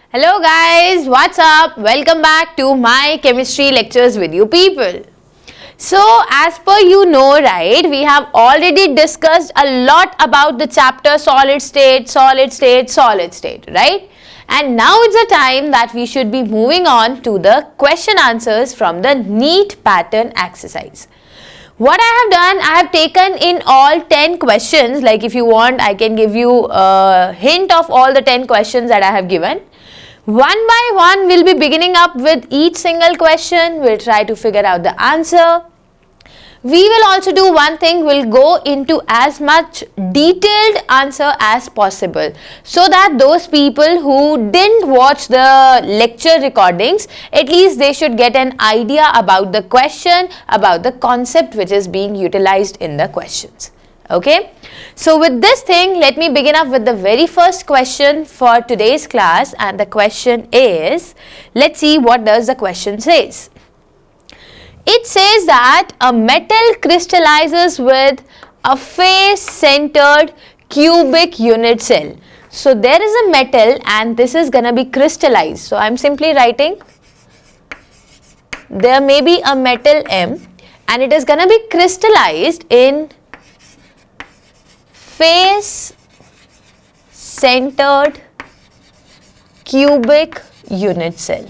Hello guys, what's up? Welcome back to my chemistry lectures with you people. So as per you know, right, we have already discussed a lot about the chapter solid state, right? And now it's the time that we should be moving on to the question answers from the NEET pattern exercise. What I have done, I have taken in all 10 questions. Like if you want, I can give you a hint of all the 10 questions that I have given. One by one, we'll be beginning up with each single question. We'll try to figure out the answer. We will also do one thing, we'll go into as much detailed answer as possible so that those people who didn't watch the lecture recordings, at least they should get an idea about the question, about the concept which is being utilized in the questions. Okay, so with this thing, let me begin up with the very first question for today's class, and the question is, let's see what does the question says. It says that a metal crystallizes with a face-centered cubic unit cell. So there is a metal and this is gonna be crystallized. So I'm simply writing, there may be a metal M and it is gonna be crystallized in face-centered cubic unit cell.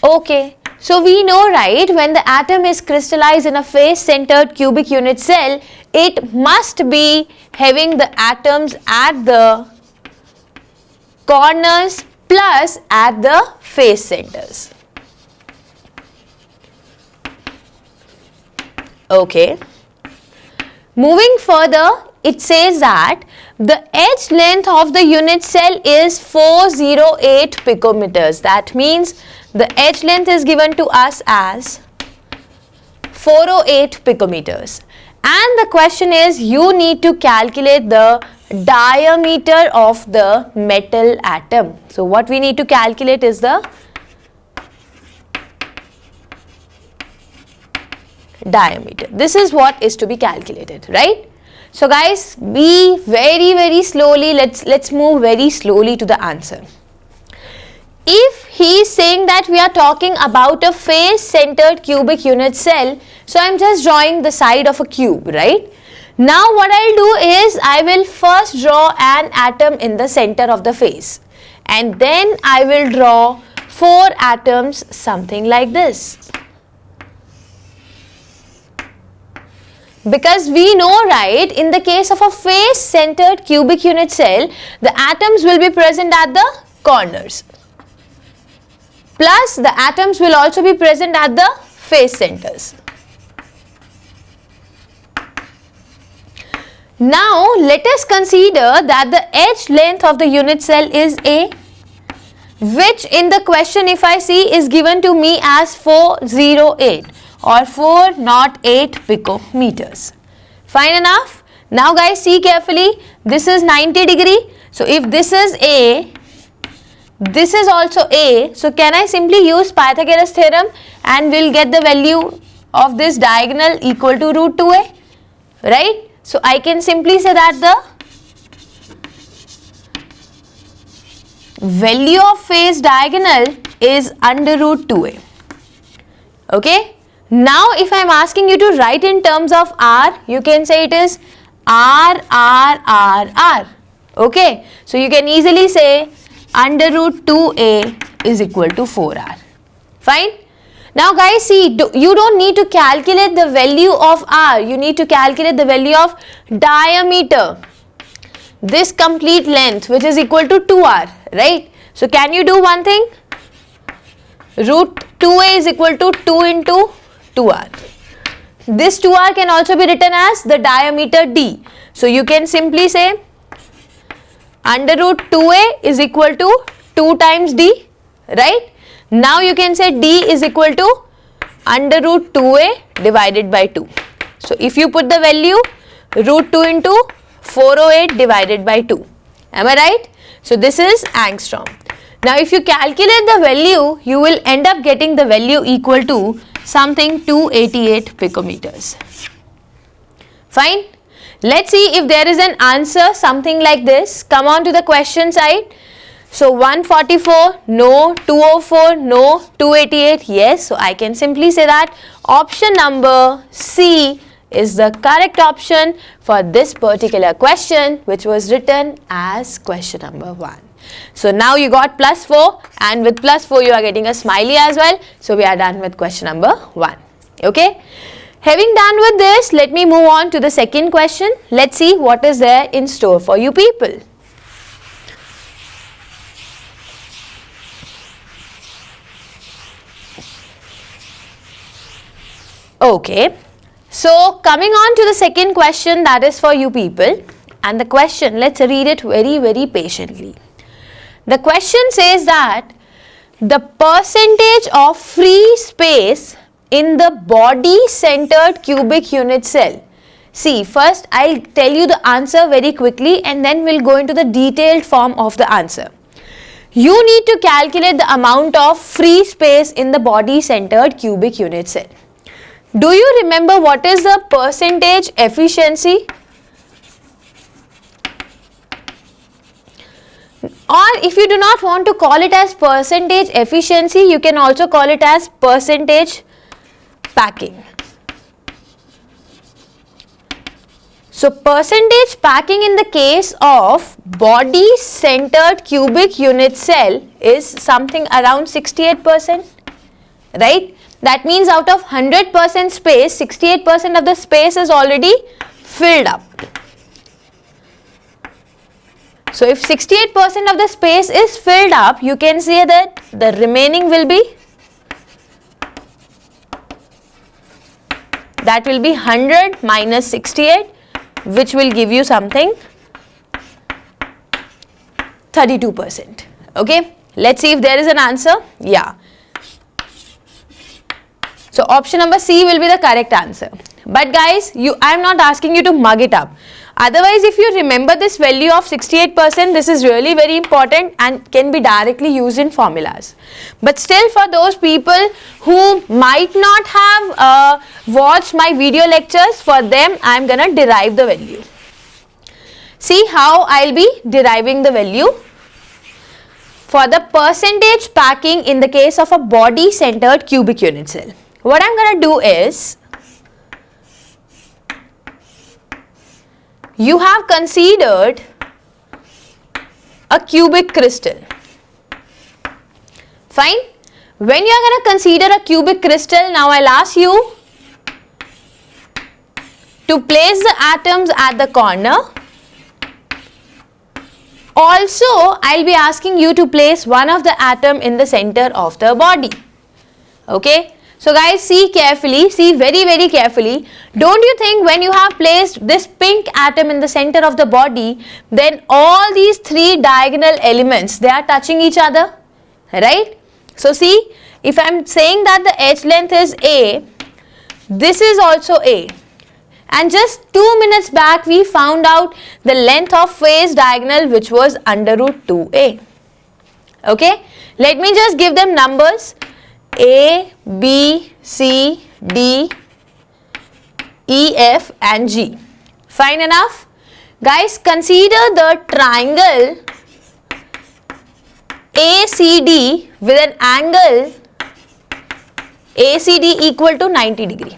Okay. So we know, right, when the atom is crystallized in a face-centered cubic unit cell, it must be having the atoms at the corners plus at the face centers. Okay. Moving further, it says that the edge length of the unit cell is 408 picometers. That means the edge length is given to us as 408 picometers. And the question is, you need to calculate the diameter of the metal atom. So what we need to calculate is the diameter. This is what is to be calculated, right? So guys, be very slowly, let's move very slowly to the answer. If he is saying that we are talking about a face-centered cubic unit cell, so I'm just drawing the side of a cube, right? Now what I'll do is, I will first draw an atom in the center of the face, and then I will draw 4 atoms, something like this. Because we know, right, in the case of a face-centered cubic unit cell, the atoms will be present at the corners. Plus, the atoms will also be present at the face centers. Now, let us consider that the edge length of the unit cell is A, which in the question, if I see, is given to me as 408 or 408 picometers. Fine enough? Now guys, see carefully, this is 90 degree. So if this is A, this is also A, so can I simply use Pythagoras theorem and we'll get the value of this diagonal equal to root 2A, right? So I can simply say that the value of face diagonal is under root 2A, okay? Now if I am asking you to write in terms of R, you can say it is R, okay? So you can easily say under root 2A is equal to 4R. Fine? Now guys, see, you don't need to calculate the value of R, you need to calculate the value of diameter. This complete length, which is equal to 2R, right? So can you do one thing? Root 2A is equal to 2 into 2R. This 2R can also be written as the diameter D. So you can simply say under root 2A is equal to 2 times D, right? Now you can say D is equal to under root 2A divided by 2. So if you put the value root 2 into 408 divided by 2. Am I right? So this is angstrom. Now if you calculate the value, you will end up getting the value equal to something 288 picometers. Fine? Let's see if there is an answer something like this. Come on to the question side. So 144, no. 204, no. 288, yes. So I can simply say that option number C is the correct option for this particular question, which was written as question number 1. So now you got +4, and with +4 you are getting a smiley as well. So we are done with question number 1. Okay. Having done with this, let me move on to the second question. Let's see what is there in store for you people. Okay, so coming on to the second question, that is for you people, and the question, let's read it very patiently. The question says that the percentage of free space in the body centered cubic unit cell. See, first I'll tell you the answer very quickly and then we'll go into the detailed form of the answer. You need to calculate the amount of free space in the body centered cubic unit cell. Do you remember what is the percentage efficiency? Or if you do not want to call it as percentage efficiency, you can also call it as percentage packing. So percentage packing in the case of body centered cubic unit cell is something around 68%, right? That means out of 100% space, 68% of the space is already filled up. So if 68% of the space is filled up, you can say that the remaining will be, that will be 100 minus 68, which will give you something 32%. Okay, let's see if there is an answer. Yeah. So option number C will be the correct answer. But guys, I am not asking you to mug it up. Otherwise, if you remember this value of 68%, this is really very important and can be directly used in formulas. But still, for those people who might not have watched my video lectures, for them I am gonna derive the value. See how I'll be deriving the value. For the percentage packing in the case of a body centered cubic unit cell. What I'm going to do is, you have considered a cubic crystal. Fine. When you are going to consider a cubic crystal, now I'll ask you to place the atoms at the corner. Also, I'll be asking you to place one of the atom in the center of the body. Okay. So guys, see carefully, see very carefully. Don't you think when you have placed this pink atom in the center of the body, then all these three diagonal elements, they are touching each other, right? So see, if I am saying that the edge length is A, this is also A. And just 2 minutes back, we found out the length of face diagonal, which was under root 2A. Okay, let me just give them numbers. A, B, C, D, E, F and G. Fine enough? Guys, consider the triangle ACD with an angle ACD equal to 90 degree.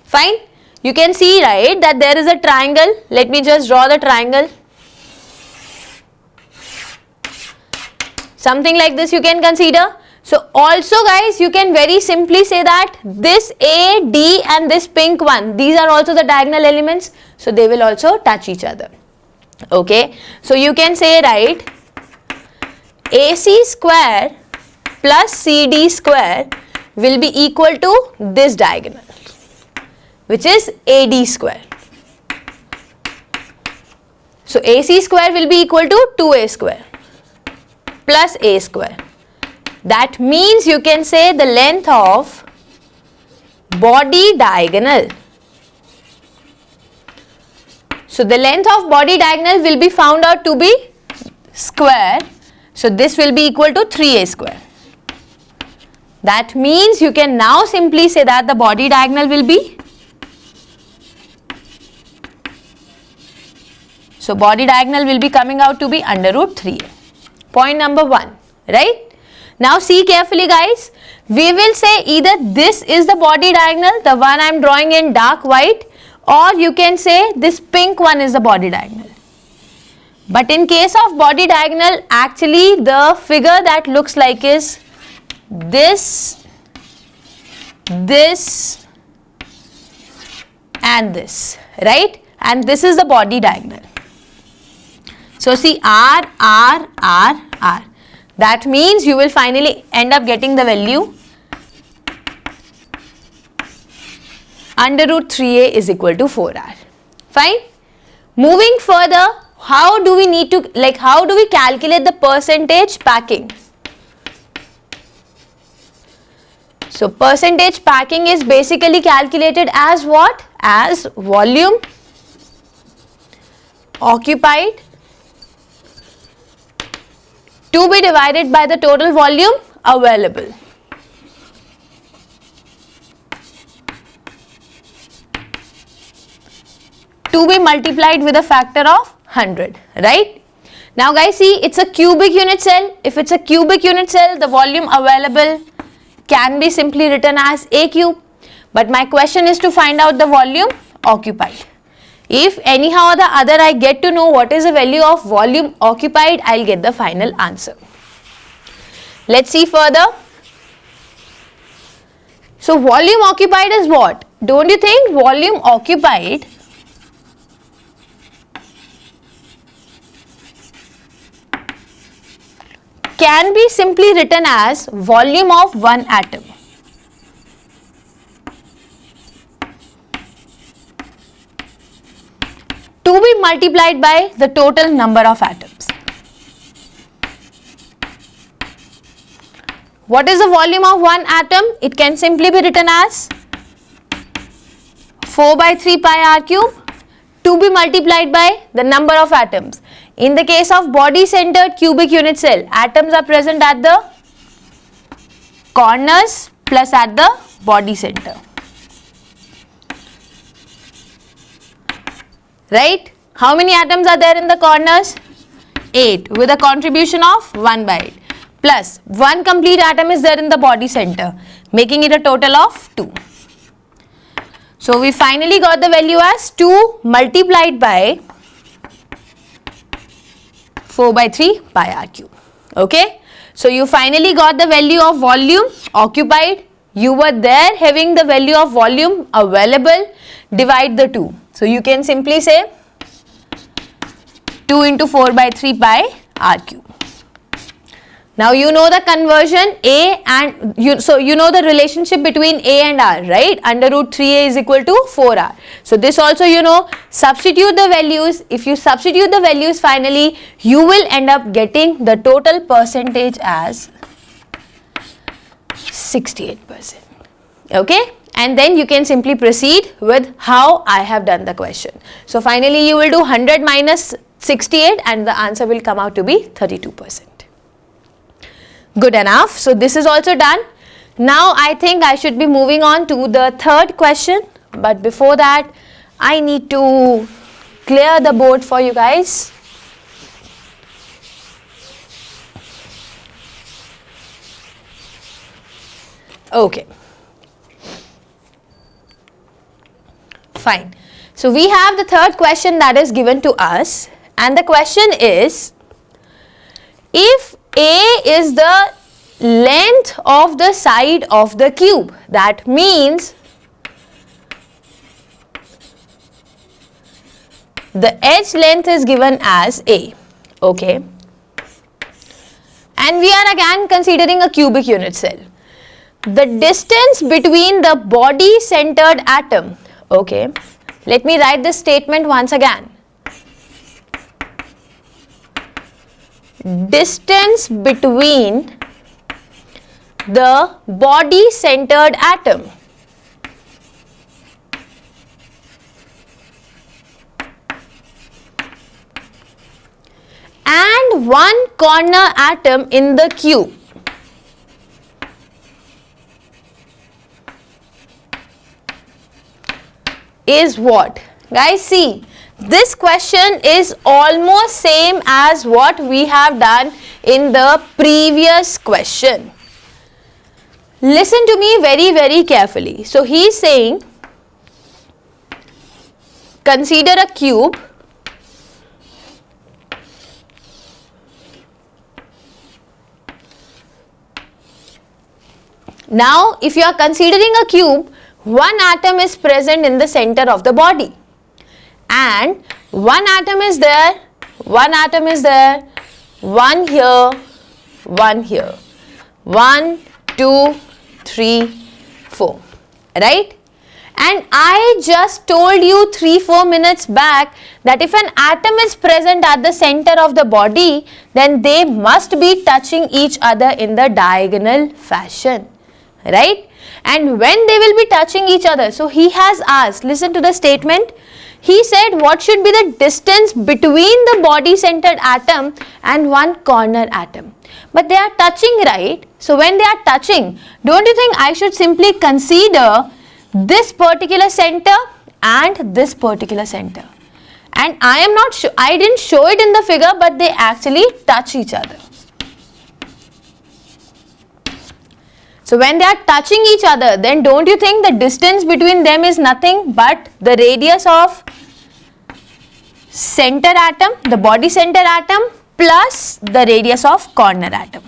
Fine? You can see, right, that there is a triangle. Let me just draw the triangle. Something like this you can consider. So also guys, you can very simply say that this A, D and this pink one, these are also the diagonal elements. So they will also touch each other. Okay. So you can say, right, AC square plus CD square will be equal to this diagonal, which is AD square. So AC square will be equal to 2A square plus A square. That means you can say the length of body diagonal. So the length of body diagonal will be found out to be square. So this will be equal to 3A square. That means you can now simply say that the body diagonal will be, so body diagonal will be coming out to be under root 3A. Point number 1, right? Now see carefully guys, we will say either this is the body diagonal, the one I am drawing in dark white, or you can say this pink one is the body diagonal. But in case of body diagonal, actually the figure that looks like is this, this and this, right? And this is the body diagonal. So see R, R, R, R. That means you will finally end up getting the value under root 3a is equal to 4r. Fine. Moving further, how do we need to, how do we calculate the percentage packing? So percentage packing is basically calculated as what? As volume occupied to be divided by the total volume available. To be multiplied with a factor of 100, right? Now guys see, it's a cubic unit cell. If it's a cubic unit cell, the volume available can be simply written as A cube. But my question is to find out the volume occupied. If anyhow or the other I get to know what is the value of volume occupied, I'll get the final answer. Let's see further. So volume occupied is what? Don't you think volume occupied can be simply written as volume of one atom? To be multiplied by the total number of atoms. What is the volume of one atom? It can simply be written as 4 by 3 pi r cube to be multiplied by the number of atoms. In the case of body centered cubic unit cell, atoms are present at the corners plus at the body center. Right? How many atoms are there in the corners? 8 with a contribution of 1 by 8 plus 1 complete atom is there in the body center, making it a total of 2. So we finally got the value as 2 multiplied by 4 by 3 pi r cube. Okay. So you finally got the value of volume occupied. You were there having the value of volume available. Divide the 2. So you can simply say 2 into 4 by 3 pi r cube. Now you know the conversion A and you know the relationship between A and R, right? Under root 3a is equal to 4r. So this also you know, substitute the values. If you substitute the values finally, you will end up getting the total percentage as 68%. Okay? And then you can simply proceed with how I have done the question. So finally you will do 100 minus 68 and the answer will come out to be 32%. Good enough. So this is also done. Now I think I should be moving on to the third question. But before that, I need to clear the board for you guys. Okay. Fine. So we have the third question that is given to us, and the question is, if A is the length of the side of the cube, that means the edge length is given as A, okay, and we are again considering a cubic unit cell. The distance between the body centered atom, okay, let me write this statement once again. Distance between the body centered atom and one corner atom in the cube is what? Guys, see, this question is almost same as what we have done in the previous question. Listen to me very, very carefully. So he is saying, consider a cube Now, if you are considering a cube, one atom is present in the center of the body, and one atom is there, one here, one here, 1, 2, 3, 4, right? And I just told you 3-4 minutes back that if an atom is present at the center of the body, then they must be touching each other in the diagonal fashion, right? And when they will be touching each other, so he has asked, listen to the statement, he said what should be the distance between the body centered atom and one corner atom. But they are touching, right? So when they are touching, don't you think I should simply consider this particular center and this particular center? And I am not sure, I didn't show it in the figure, but they actually touch each other. So when they are touching each other, then don't you think the distance between them is nothing but the radius of center atom, the body center atom, plus the radius of corner atom.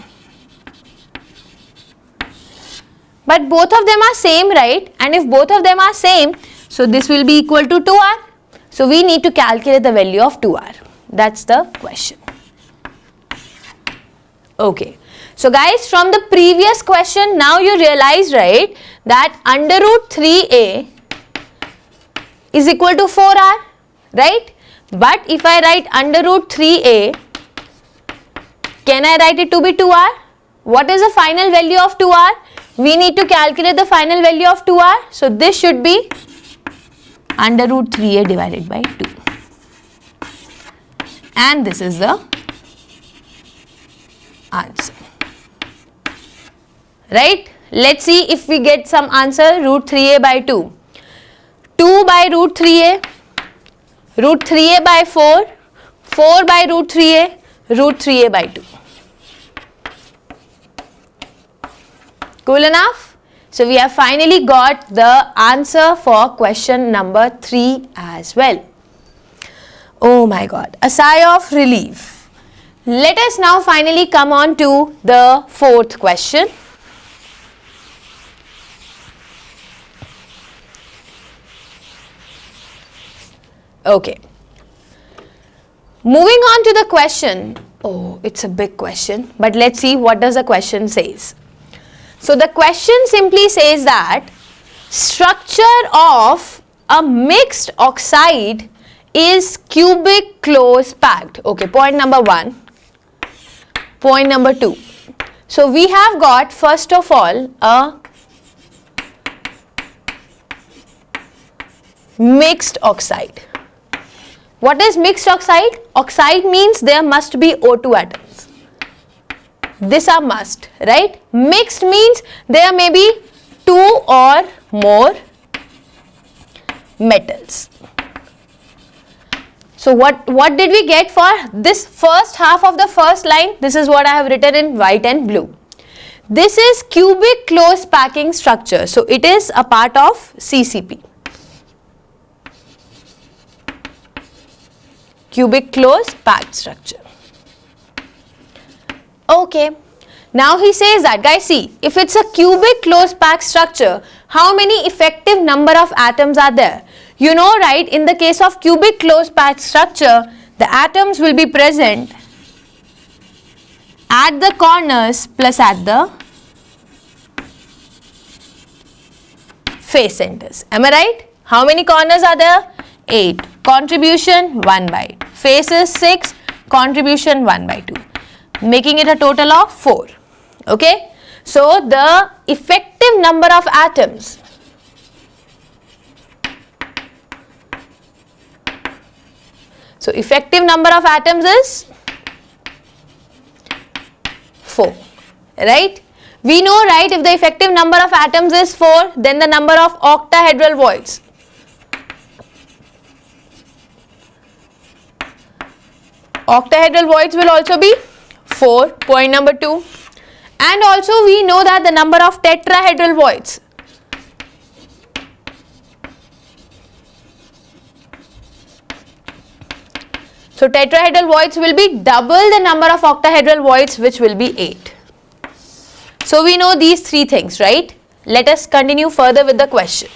But both of them are same, right? And if both of them are same, so this will be equal to 2r. So we need to calculate the value of 2r. That's the question. Okay. So guys, from the previous question, now you realize, right, that under root 3a is equal to 4r, right? But if I write under root 3a, can I write it to be 2r? What is the final value of 2r? We need to calculate the final value of 2r. So this should be under root 3a divided by 2. And this is the answer. Right? Let's see if we get some answer. Root 3a by 2. 2 by root 3a. Root 3a by 4. 4 by root 3a. Root 3a by 2. Cool enough? So we have finally got the answer for question number 3 as well. Oh my God, a sigh of relief. Let us now finally come on to the fourth question. Okay. Moving on to the question. Oh, it's a big question, but let's see what does the question says. So the question simply says that structure of a mixed oxide is cubic close packed. Okay, point number 1. Point number 2. So we have got first of all a mixed oxide. What is mixed oxide? Oxide means there must be O2 atoms. This are must, right? Mixed means there may be 2 or more metals. So what did we get for this first half of the first line? This is what I have written in white and blue. This is cubic close packing structure. So it is a part of CCP. Cubic close packed structure. Okay. Now he says that, guys, see, if it's a cubic close packed structure, how many effective number of atoms are there? You know, right, in the case of cubic close packed structure, the atoms will be present at the corners plus at the face centers. Am I right? How many corners are there? 8. Contribution 1 by 8. Faces 6. Contribution 1 by 2. Making it a total of 4. Okay. So the effective number of atoms is 4, right? We know, right, if the effective number of atoms is 4, then the number of octahedral voids. Octahedral voids will also be 4. Point number 2. And also we know that the number of tetrahedral voids. So tetrahedral voids will be double the number of octahedral voids, which will be 8. So we know these 3 things, right? Let us continue further with the question.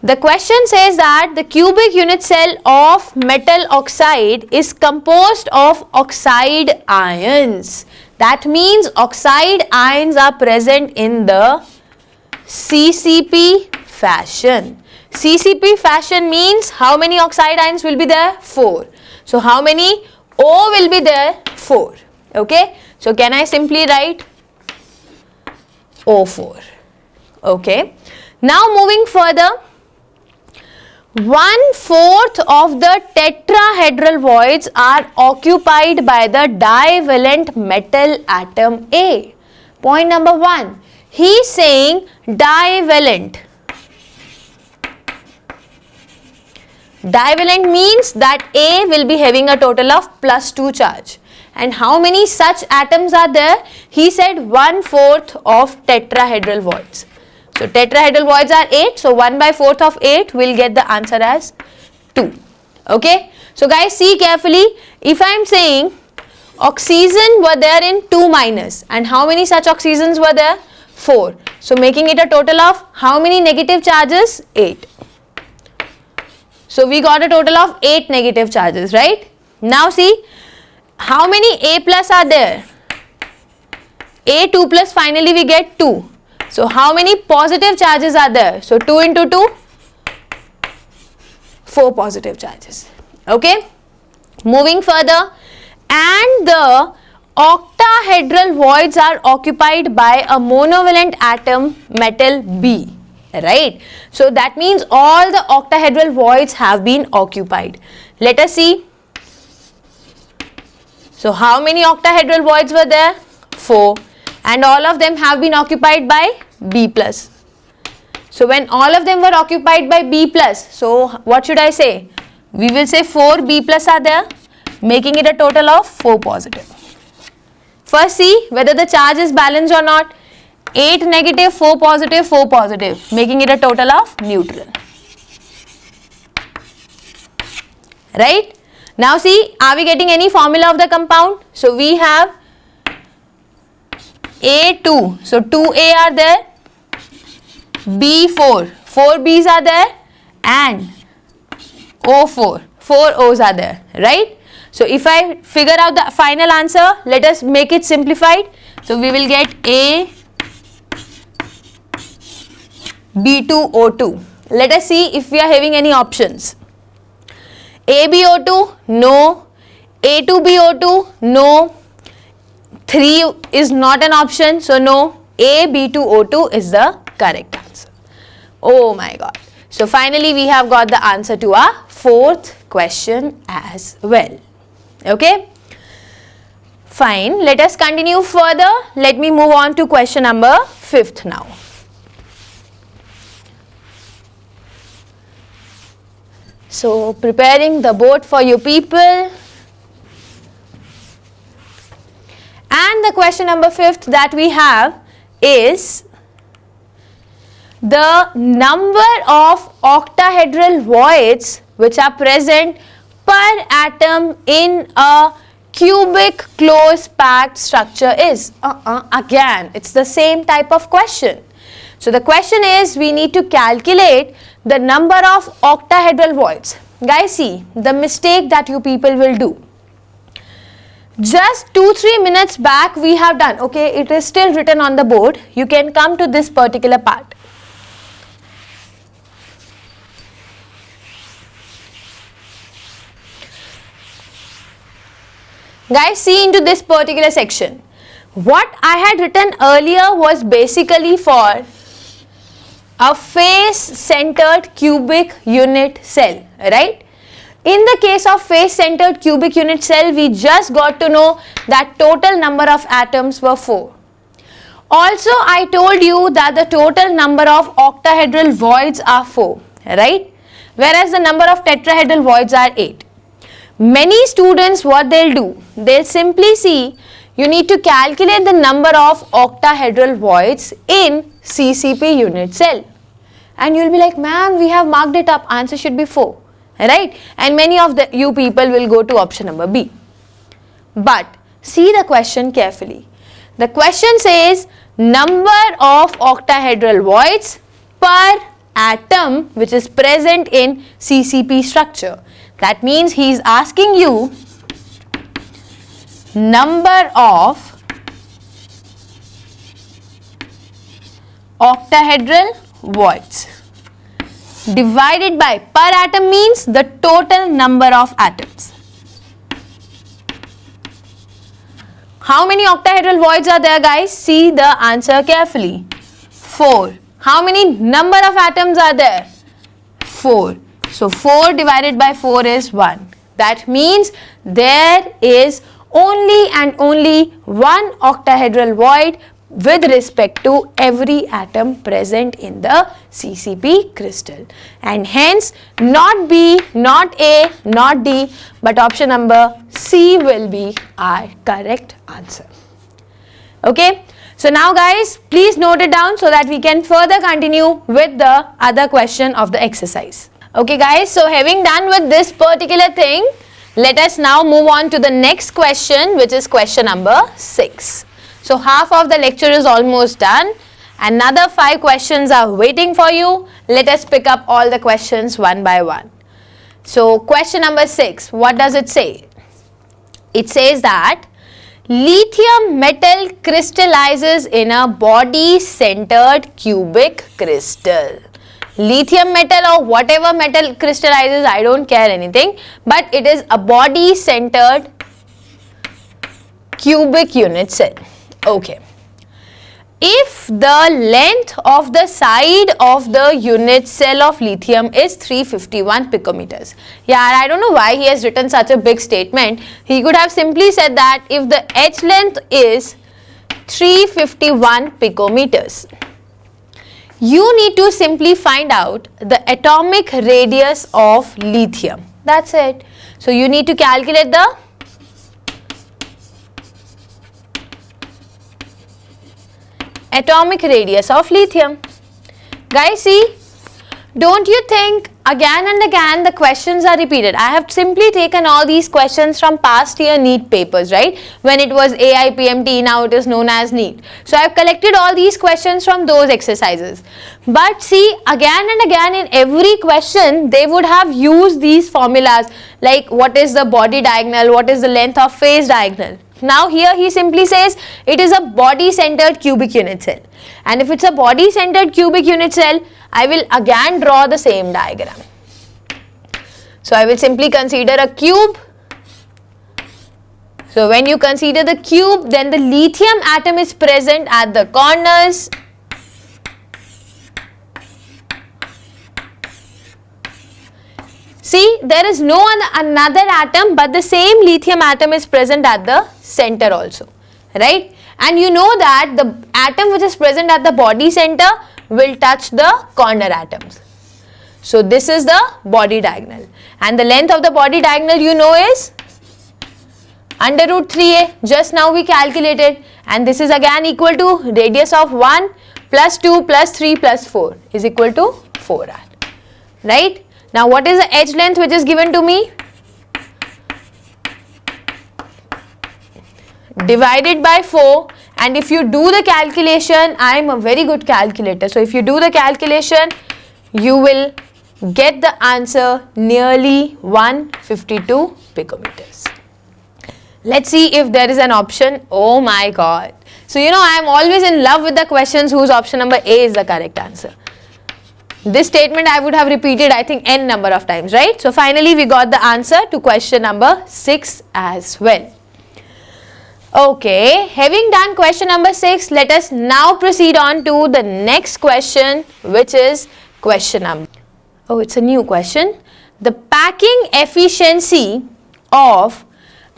The question says that the cubic unit cell of metal oxide is composed of oxide ions. That means oxide ions are present in the CCP fashion. CCP fashion means how many oxide ions will be there? 4. So how many O will be there? 4. Okay. So can I simply write O4? Okay. Now moving further, 1/4 of the tetrahedral voids are occupied by the divalent metal atom A. Point number 1. He is saying divalent. Divalent means that A will be having a total of +2 charge. And how many such atoms are there? He said 1/4 of tetrahedral voids. So tetrahedral voids are 8. So 1/4 of 8 will get the answer as 2. Okay. So guys, see carefully. If I am saying oxygen were there in 2 minus, and how many such oxygens were there? 4. So making it a total of how many negative charges? 8. So we got a total of 8 negative charges, right? Now see, how many A plus are there? A 2 plus, finally we get 2. So how many positive charges are there? So 2 into 2, 4 positive charges. Okay. Moving further, and the octahedral voids are occupied by a monovalent atom metal B. Right. So that means all the octahedral voids have been occupied. Let us see. So how many octahedral voids were there? 4. And all of them have been occupied by B plus. So when all of them were occupied by B plus, so what should I say? We will say 4 B plus are there, making it a total of 4 positive. First see whether the charge is balanced or not. 8 negative, 4 positive, 4 positive, making it a total of neutral. Right? Now see, are we getting any formula of the compound? So we have A2, so 2A are there, B4, 4 B's are there, and O4, 4 O's are there, right? So if I figure out the final answer, let us make it simplified. So we will get A B2O2. Let us see if we are having any options. AbO2, no. A2BO2, no. 3 is not an option, so no. AB2O2 is the correct answer. Oh my god. So finally we have got the answer to our 4th question as well. Okay. Fine. Let us continue further. Let me move on to question number 5th now. So preparing the board for you people. And the question number 5th that we have is the number of octahedral voids which are present per atom in a cubic close packed structure is. Again, it's the same type of question. So the question is, we need to calculate the number of octahedral voids. Guys, see the mistake that you people will do. Just 2-3 minutes back we have done, okay, it is still written on the board. You can come to this particular part. Guys, see into this particular section. What I had written earlier was basically for a face-centered cubic unit cell, right? In the case of face-centered cubic unit cell, we just got to know that total number of atoms were 4. Also, I told you that the total number of octahedral voids are 4, right? Whereas the number of tetrahedral voids are 8. Many students, what they'll do, they'll simply see you need to calculate the number of octahedral voids in CCP unit cell. And you'll be like, ma'am, we have marked it up, answer should be 4, right? And many of you people will go to option number B. But see the question carefully. The question says number of octahedral voids per atom which is present in CCP structure. That means he is asking you number of octahedral voids divided by, per atom means the total number of atoms. How many octahedral voids are there, guys? See the answer carefully. 4. How many number of atoms are there? 4. So 4 divided by 4 is 1. That means there is only and only one octahedral void with respect to every atom present in the CCP crystal, and hence not B, not A, not D, but option number C will be our correct answer. Okay, so now guys, please note it down so that we can further continue with the other question of the exercise. Okay guys, so having done with this particular thing, let us now move on to the next question, which is question number 6. So half of the lecture is almost done. Another 5 questions are waiting for you. Let us pick up all the questions one by one. So question number 6, what does it say? It says that lithium metal crystallizes in a body-centered cubic crystal. Lithium metal or whatever metal crystallizes, I don't care anything, but it is a body-centered cubic unit cell. Okay. If the length of the side of the unit cell of lithium is 351 picometers. Yeah, I don't know why he has written such a big statement. He could have simply said that if the H length is 351 picometers, you need to simply find out the atomic radius of lithium. That's it. So you need to calculate the atomic radius of lithium. Guys, see, don't you think again and again the questions are repeated? I have simply taken all these questions from past year NEET papers, right? When it was AIPMT, now it is known as NEET. So I have collected all these questions from those exercises. But see, again and again in every question, they would have used these formulas like what is the body diagonal, what is the length of phase diagonal. Now here he simply says it is a body-centered cubic unit cell. And if it's a body-centered cubic unit cell, I will again draw the same diagram. So I will simply consider a cube. So when you consider the cube, then the lithium atom is present at the corners. See, there is no another atom, but the same lithium atom is present at the center also, right? And you know that the atom which is present at the body center will touch the corner atoms. So this is the body diagonal, and the length of the body diagonal you know is under root 3a. Just now we calculated, and this is again equal to radius of 1 plus 2 plus 3 plus 4 is equal to 4r, right? Now what is the edge length which is given to me? Divided by 4, and if you do the calculation, I am a very good calculator. So if you do the calculation, you will get the answer nearly 152 picometers. Let's see if there is an option. Oh my god. So you know I am always in love with the questions whose option number A is the correct answer. This statement I would have repeated I think n number of times, right? So finally we got the answer to question number 6 as well. Okay, having done question number 6, let us now proceed on to the next question, which is question number. Oh, it's a new question. The packing efficiency of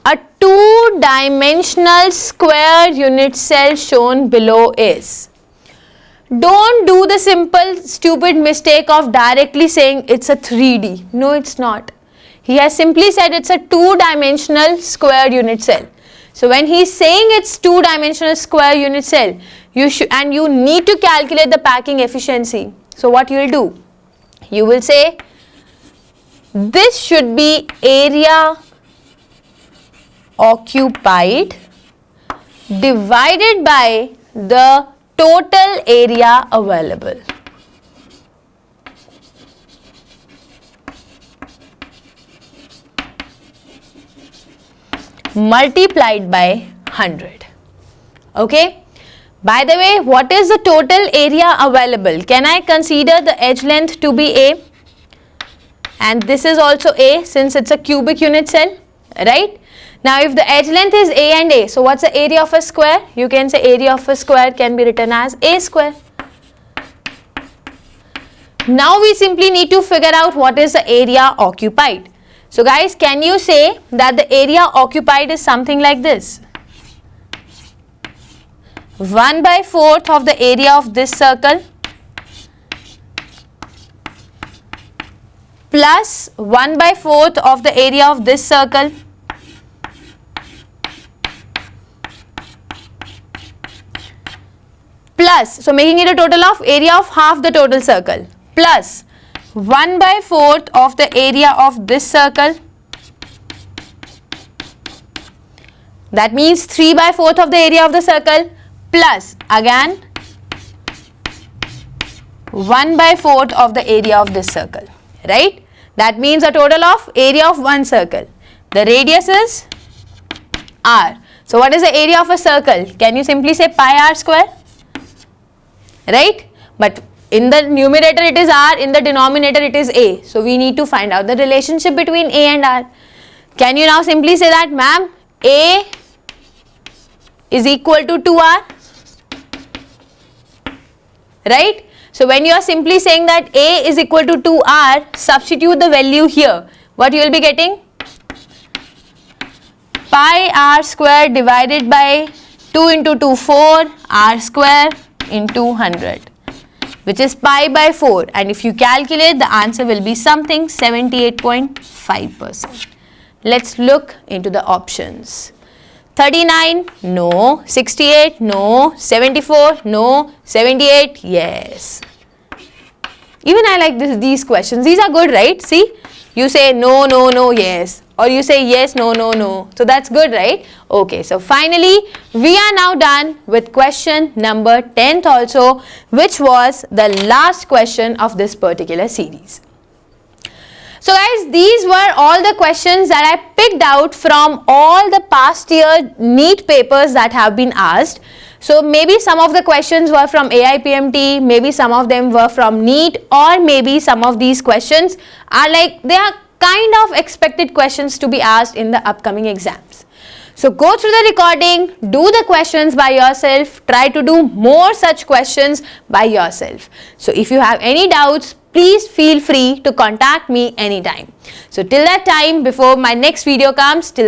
a two-dimensional square unit cell shown below is. Don't do the simple stupid mistake of directly saying it's a 3D. No, it's not. He has simply said it's a two-dimensional square unit cell. So when he is saying it's two-dimensional square unit cell, you need to calculate the packing efficiency. So what you will do? You will say this should be area occupied divided by the total area available. Multiplied by 100. Okay. By the way, what is the total area available? Can I consider the edge length to be A? And this is also A since it's a cubic unit cell, right? Now if the edge length is A and A, so what's the area of a square? You can say area of a square can be written as A square. Now we simply need to figure out what is the area occupied. So guys, can you say that the area occupied is something like this? 1/4 of the area of this circle plus 1/4 of the area of this circle plus, so making it a total of area of half the total circle, plus 1/4 of the area of this circle, that means 3/4 of the area of the circle, plus again 1/4 of the area of this circle, right? That means a total of area of one circle. The radius is r. So what is the area of a circle? Can you simply say pi r square? Right? But in the numerator it is r, in the denominator it is a. So we need to find out the relationship between a and r. Can you now simply say that, ma'am, a is equal to 2r? Right? So when you are simply saying that a is equal to 2r, substitute the value here. What you will be getting? Pi r square divided by 2 into 2, 4, r square into 100, which is pi/4, and if you calculate, the answer will be something 78.5%. Let's look into the options. 39, no. 68, no. 74, no. 78, yes. Even I like these questions. These are good, right? See, you say no, no, no, yes, or you say yes, no, no, no. So that's good, right? Okay, so finally we are now done with question number 10th also, which was the last question of this particular series. So guys, these were all the questions that I picked out from all the past year NEET papers that have been asked. So maybe some of the questions were from AIPMT, maybe some of them were from NEET, or maybe some of these questions are like, they are kind of expected questions to be asked in the upcoming exams. So go through the recording, do the questions by yourself, try to do more such questions by yourself. So if you have any doubts, please feel free to contact me anytime. So till that time, before my next video comes, till that